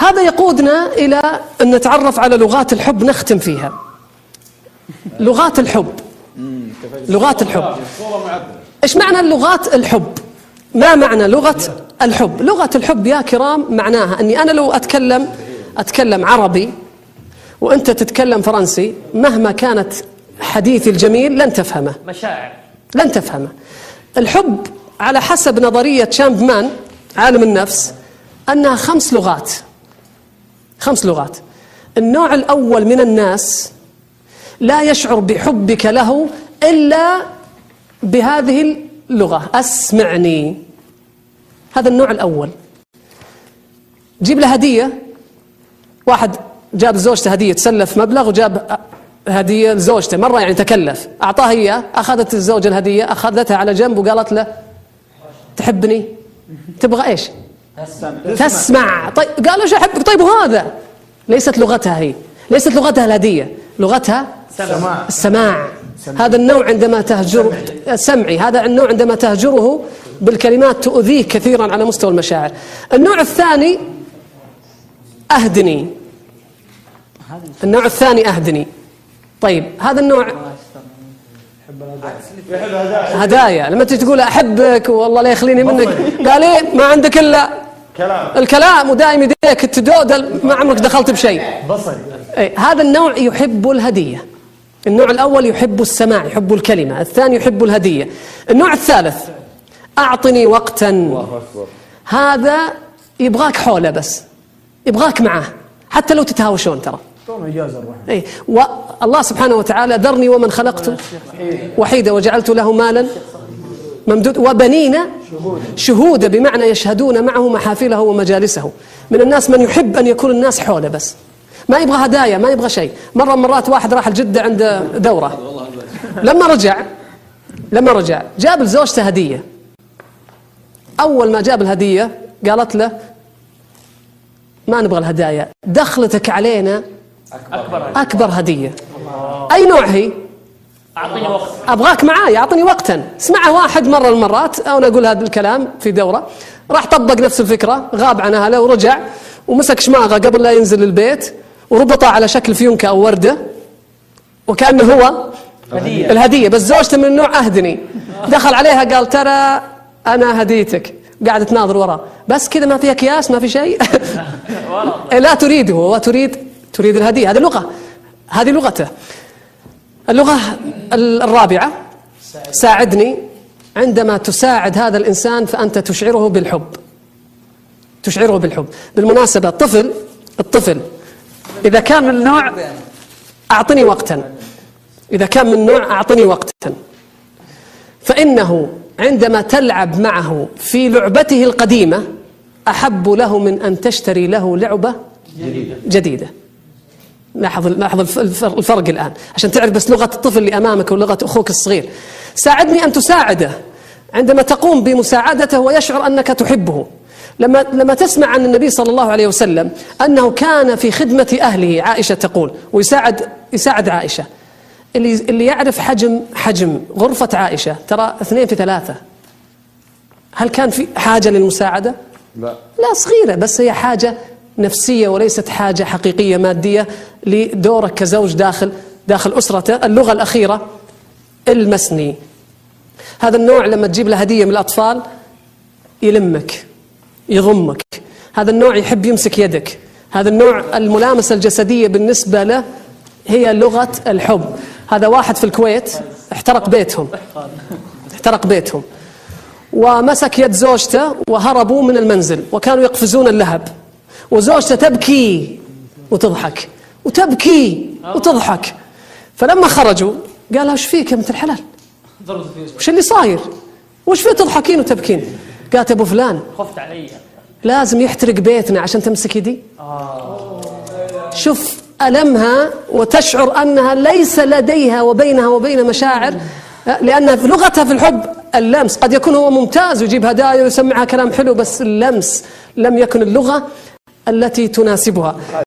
هذا يقودنا إلى أن نتعرف على لغات الحب، نختم فيها. لغات الحب. لغات الحب. إيش معنى لغات الحب؟ ما معنى لغة الحب؟ لغة الحب يا كرام معناها أني أنا لو أتكلم عربي وأنت تتكلم فرنسي، مهما كانت حديثي الجميل لن تفهمه. مشاعر لن تفهمه. الحب على حسب نظرية شامبمان عالم النفس أنها 5 لغات. 5 لغات. النوع الأول من الناس لا يشعر بحبك له إلا بهذه اللغة: أسمعني. هذا النوع الأول. جيب له هدية، واحد جاب زوجته هدية، تسلف مبلغ وجاب هدية لزوجته مرة، يعني تكلف، أعطاها إياه، أخذت الزوجة الهدية، أخذتها على جنب وقالت له: تحبني؟ تبغى إيش؟ تسمع. طيب قال: إيش أحبك؟ طيب وهذا ليست لغتها، هي ليست لغتها الهدية، لغتها السماع. هذا النوع عندما تهجر سمعي، هذا النوع عندما تهجره بالكلمات تؤذيه كثيرا على مستوى المشاعر. النوع الثاني أهدني. النوع الثاني أهدني. طيب هذا النوع هدايا. لما تقول أحبك والله لا يخليني منك، قال إيه؟ ما عندك إلا الكلام ودائم يديك تدودل، ما عمرك دخلت بشيء. إيه؟ هذا النوع يحب الهدية. النوع الأول يحب السماع، يحب الكلمة. الثاني يحب الهدية. النوع الثالث أعطني وقتا. هذا يبغاك حوله، بس يبغاك معه حتى لو تتهاوشون. ترى إيه؟ والله سبحانه وتعالى: ذرني ومن خلقت وحيدا وجعلت له مالا ممدود وبنين شهودا، بمعنى يشهدون معه محافله ومجالسه. من الناس من يحب أن يكون الناس حوله، بس ما يبغى هدايا، ما يبغى شيء. مرة من مرات واحد راح الجدة عند دورة، لما رجع جاب لزوجته هدية. أول ما جاب الهدية قالت له: ما نبغى الهدايا، دخلتك علينا أكبر هدية. أي نوع هي؟ أعطيني وقت، أبغاك معاي، أعطني وقتا. سمعه واحد مرة من المرات، أنا أقول هذا الكلام في دورة، راح طبق نفس الفكرة، غاب عن أهله ورجع ومسك شماغة قبل لا ينزل البيت وربطها على شكل فيونكة أو وردة وكأنه هو الهدية، بس زوجته من النوع أهدني. دخل عليها قال: ترى أنا هديتك. قاعدة تناظر وراه، بس كذا ما فيها أكياس، ما في شيء. لا تريده وتريد الهدية. هذه لغة، هذه لغته. اللغة الرابعة: ساعدني. عندما تساعد هذا الإنسان فأنت تشعره بالحب. تشعره بالحب. بالمناسبة الطفل إذا كان من نوع أعطني وقتا، إذا كان من نوع أعطني وقتا، فإنه عندما تلعب معه في لعبته القديمة أحب له من أن تشتري له لعبة جديدة. لاحظ الفرق الآن عشان تعرف بس لغة الطفل اللي أمامك ولغة أخوك الصغير. ساعدني أن تساعده. عندما تقوم بمساعدته ويشعر أنك تحبه. لما تسمع عن النبي صلى الله عليه وسلم أنه كان في خدمة أهله، عائشة تقول، ويساعد عائشة. اللي يعرف حجم غرفة عائشة، ترى 2 في 3. هل كان في حاجة للمساعدة؟ لا، صغيرة، بس هي حاجة نفسية وليست حاجة حقيقية مادية لدورك كزوج داخل أسرته. اللغة الأخيرة: المسني. هذا النوع لما تجيب له هدية من الأطفال يلمك، يضمك. هذا النوع يحب يمسك يدك. هذا النوع الملامسة الجسدية بالنسبة له هي لغة الحب. هذا واحد في الكويت احترق بيتهم ومسك يد زوجته وهربوا من المنزل، وكانوا يقفزون اللهب، وزوجته تبكي وتضحك وتبكي وتضحك. فلما خرجوا قالها: وش فيك يا بنت الحلال؟ وش اللي صاير؟ وش فيه تضحكين وتبكين؟ قالت: أبو فلان خفت علي، لازم يحترق بيتنا عشان تمسك يدي. شوف ألمها وتشعر أنها ليس لديها وبينها وبين مشاعر، لأن لغتها في الحب اللمس. قد يكون هو ممتاز ويجيب هدايا ويسمعها كلام حلو، بس اللمس لم يكن اللغة التي تناسبها.